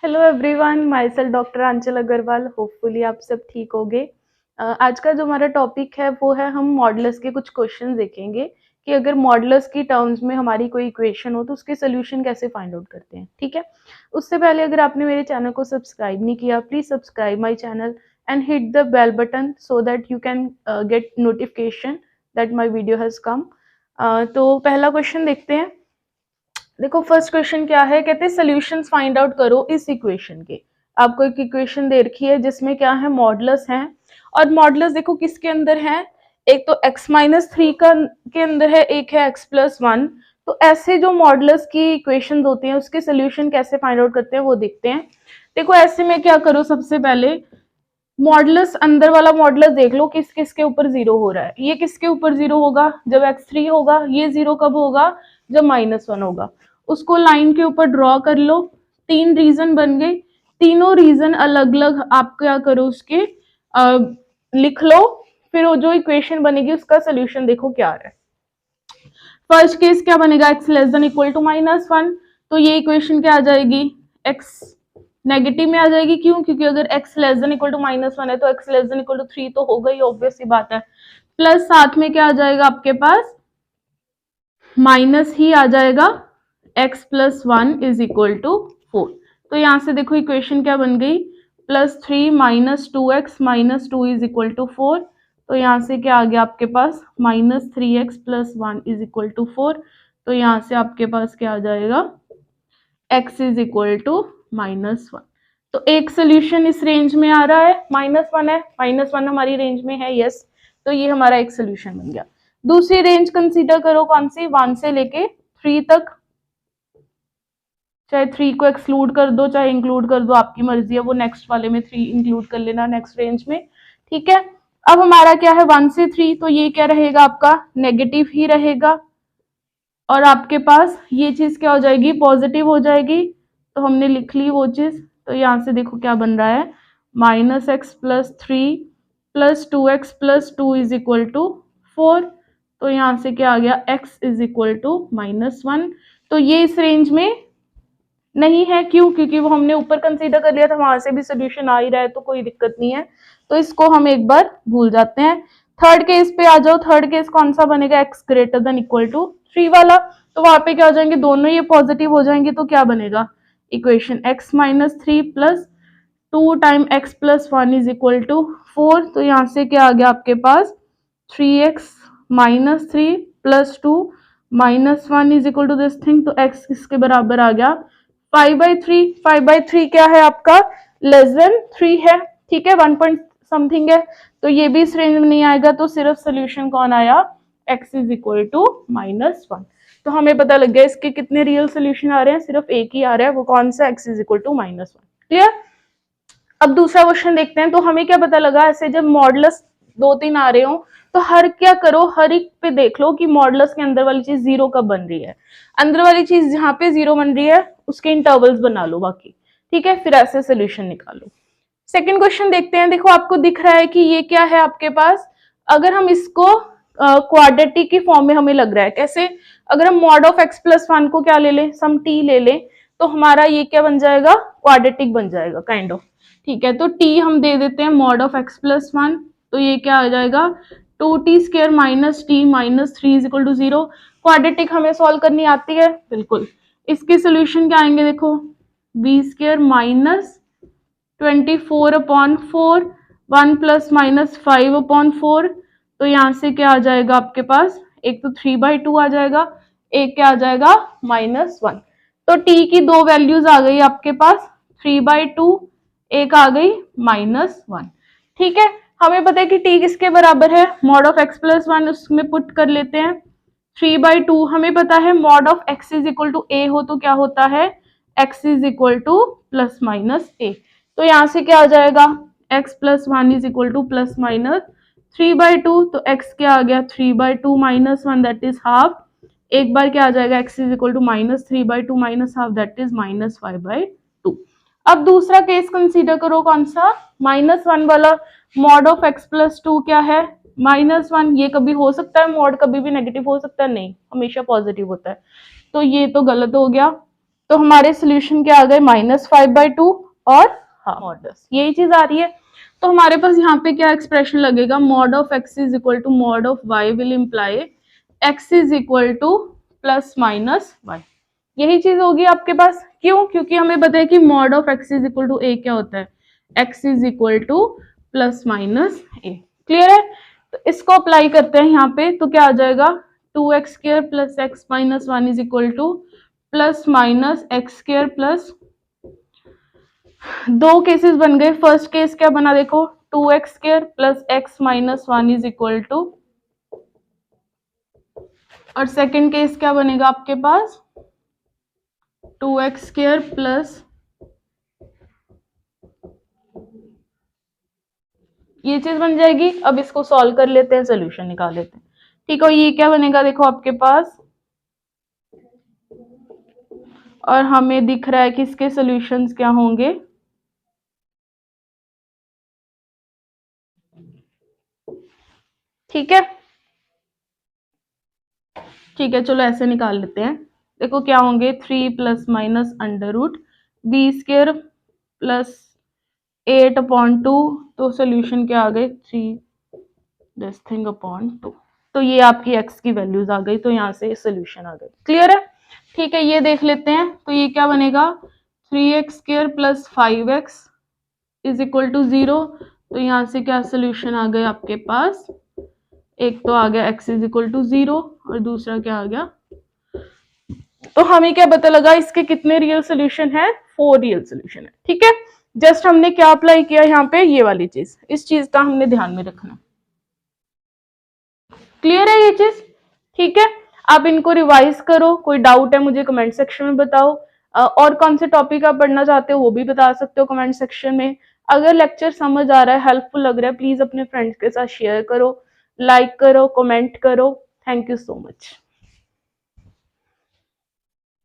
Hello everyone, myself doctor Anchal Agarwal. Hopefully आप सब ठीक होंगे। आज का जो हमारा टॉपिक है वो है हम मॉडुलस के कुछ क्वेश्चन देखेंगे कि अगर मॉडुलस की टर्म्स में हमारी कोई इक्वेशन हो तो उसके सोल्यूशन कैसे फाइंड आउट करते हैं। ठीक है, उससे पहले अगर आपने मेरे चैनल को सब्सक्राइब नहीं किया, please subscribe my channel and hit the bell button so that you can get notification that my video has come. तो पहला क्वेश्चन देखते हैं। देखो फर्स्ट क्वेश्चन क्या है, कहते हैं सोल्यूशंस फाइंड आउट करो इस इक्वेशन के। आपको एक इक्वेशन दे रखी है जिसमें क्या है, मॉडुलस है। और मॉडुलस देखो किसके अंदर है, एक तो x-3 का के अंदर है, एक है x+1। तो ऐसे जो मॉडुलस की इक्वेशन होती हैं उसके सोल्यूशन कैसे फाइंड आउट करते हैं वो देखते हैं। देखो ऐसे में क्या करो, सबसे पहले मॉडुलस अंदर वाला मॉडुलस देख लो किस किस के ऊपर जीरो हो रहा है। ये किसके ऊपर जीरो होगा, जब x3 होगा। ये जीरो कब होगा, जब -1 होगा। उसको लाइन के ऊपर ड्रॉ कर लो। 3 रीजन बन गए, तीनों रीजन अलग अलग आप क्या करो उसके लिख लो। फिर वो जो इक्वेशन बनेगी उसका सोल्यूशन देखो क्या आ रहा है। फर्स्ट केस क्या बनेगा, x less than equal to -1। तो ये इक्वेशन क्या आ जाएगी, x नेगेटिव में आ जाएगी। क्यों, क्योंकि अगर x less than equal to -1 है तो x less than equal to 3 तो होगा ही, ऑब्वियस सी बात है। प्लस साथ में क्या आ जाएगा आपके पास, माइनस ही आ जाएगा, x+1 इज इक्वल टू 4। तो यहां से देखो इक्वेशन क्या बन गई, +3 - 2x - 2 इज इक्वल टू 4। तो यहाँ से क्या आ गया आपके पास, -3x + 1 इज इक्वल टू 4। तो यहाँ से आपके पास क्या आ जाएगा, x इज इक्वल टू -1। तो एक सोल्यूशन इस रेंज में आ रहा है, -1 है, -1 हमारी रेंज में है, यस। तो ये हमारा एक सोल्यूशन बन गया। दूसरी रेंज कंसीडर करो, कौन सी, 1 से लेके 3 तक। चाहे 3 को एक्सक्लूड कर दो चाहे इंक्लूड कर दो, आपकी मर्जी है। वो नेक्स्ट वाले में 3 इंक्लूड कर लेना नेक्स्ट रेंज में, ठीक है। अब हमारा क्या है, 1 से 3, तो ये क्या रहेगा आपका, नेगेटिव ही रहेगा। और आपके पास ये चीज क्या हो जाएगी, पॉजिटिव हो जाएगी। तो हमने लिख ली वो चीज। तो यहाँ से देखो क्या बन रहा है, -x+3 + 2x + 2 is equal to 4। तो यहाँ से क्या आ गया, x इज इक्वल टू -1। तो ये इस रेंज में नहीं है, क्यों, क्योंकि वो हमने ऊपर कंसीडर कर लिया था, वहां से भी सोल्यूशन आ ही रहा है तो कोई दिक्कत नहीं है। तो इसको हम एक बार भूल जाते हैं। थर्ड केस पे आ जाओ। थर्ड केस कौन सा बनेगा, x greater than equal to 3 वाला। तो वहां पे क्या हो जाएंगे, दोनों ये पॉजिटिव हो जाएंगे। तो क्या बनेगा equation, x-3 + 2 time x+1 is equal to 4। तो यहाँ से क्या आ गया आपके पास, 3x - 3 + 2 -1 is equal to this thing. तो x किसके बराबर आ गया, 5/3। 5/3 क्या है आपका, लेस देन 3 है, ठीक है, 1 पॉइंट समथिंग है। तो ये भी इस रेंज में नहीं आएगा। तो सिर्फ सोल्यूशन कौन आया, x इज इक्वल टू -1। तो हमें पता लग गया इसके कितने रियल सोल्यूशन आ रहे हैं, सिर्फ एक ही आ रहा है, वो कौन सा, x is equal to -1। Clear. अब दूसरा क्वेश्चन देखते हैं। तो हमें क्या पता लगा, ऐसे जब मॉडुलस 2-3 आ रहे हो तो हर क्या करो, हर एक पे देख लो कि मॉडुलस के अंदर वाली चीज जीरो कब बन रही है। अंदर वाली चीज जहां पे जीरो बन रही है उसके इंटरवल्स बना लो बाकी, ठीक है, फिर ऐसे सोल्यूशन निकालो। सेकंड क्वेश्चन देखते हैं। देखो आपको दिख रहा है कि ये क्या है आपके पास, अगर हम इसको क्वाड्रेटिक की फॉर्म में हमें लग रहा है, कैसे, अगर हम मॉड ऑफ x+1 को क्या ले लें, सम t ले लें, तो हमारा ये क्या बन जाएगा, क्वाड्रेटिक बन जाएगा काइंड ऑफ, ठीक है। तो t हम दे देते हैं मॉड ऑफ x+1। तो ये क्या आ जाएगा, 2t² - t - 3 is equal to 0। Quadratic हमें सॉल्व करनी आती है, बिल्कुल। इसके सोल्यूशन क्या आएंगे, देखो b² - 24/4, 1 ± 5/4। तो यहाँ से क्या आ जाएगा आपके पास, एक तो 3/2 आ जाएगा, एक क्या आ जाएगा -1। तो t की दो वैल्यूज आ गई आपके पास, 3/2, एक आ गई -1, ठीक है। हमें पता है कि t किसके बराबर है, मॉड ऑफ x+1, उसमें पुट कर लेते हैं। 3/2 हमें पता है mod of x is equal to a हो तो क्या होता है, x is equal to +- a। तो यहाँ से क्या आ जाएगा, x+1 इज इक्वल टू +-3/2। तो x क्या आ गया, 3/2 - 1 दैट इज हाफ। एक बार क्या आ जाएगा, x is equal to -3/2 - half that is -5/2। अब दूसरा केस कंसीडर करो, कौन सा, -1 वाला। मॉड ऑफ x+2 क्या है, -1। ये कभी हो सकता है मॉड, कभी भी नेगेटिव हो सकता है, नहीं, हमेशा पॉजिटिव होता है। तो ये तो गलत हो गया। तो हमारे सोल्यूशन क्या आ गए, -5/2 और हाफ, यही चीज आ रही है। तो हमारे पास यहाँ पे क्या एक्सप्रेशन लगेगा, mod of x is equal to mod of y will imply x is equal to plus minus y, यही चीज होगी आपके पास। क्यों? क्योंकि हमें पता है कि mod of x is equal to a क्या होता है, x is equal to plus minus a। Clear है? तो इसको अप्लाई करते हैं यहाँ पे, तो क्या आ जाएगा, 2x square plus x minus 1 is equal to plus minus x square plus, दो केसेस बन गए। फर्स्ट केस क्या बना देखो, 2x square plus x minus 1 is equal to, और सेकेंड केस क्या बनेगा आपके पास, 2x स्क्वायर प्लस, ये चीज बन जाएगी। अब इसको सॉल्व कर लेते हैं, सोल्यूशन निकाल लेते हैं। ठीक है, ये क्या बनेगा देखो आपके पास, और हमें दिख रहा है कि इसके सॉल्यूशंस क्या होंगे, ठीक है। ठीक है, चलो ऐसे निकाल लेते हैं। देखो क्या होंगे, 3 plus minus under root b square plus 8/2, तो सोल्यूशन क्या आ गए, 3 दिस थिंग अपॉन 2। तो ये आपकी x की वैल्यूज आ गई, तो यहाँ से सोल्यूशन आ गई। क्लियर है? ठीक है, ये देख लेते हैं। तो ये क्या बनेगा, 3x square plus 5x is equal to 0। तो यहाँ से क्या सोल्यूशन आ गए आपके पास, एक तो आ गया x इज इक्वल टू 0 और दूसरा क्या आ गया, तो हमें क्या पता लगा, इसके कितने रियल सोल्यूशन है, 4 रियल सोल्यूशन है। ठीक है, जस्ट हमने क्या अप्लाई किया यहाँ पे, ये वाली चीज, इस चीज का हमने ध्यान में रखना। क्लियर है ये चीज? ठीक है, आप इनको रिवाइज करो, कोई डाउट है मुझे कमेंट सेक्शन में बताओ, और कौन से टॉपिक आप पढ़ना चाहते हो वो भी बता सकते हो कमेंट सेक्शन में। अगर लेक्चर समझ आ रहा है, हेल्पफुल लग रहा है, प्लीज अपने फ्रेंड्स के साथ शेयर करो, लाइक करो, कमेंट करो। Thank you so much.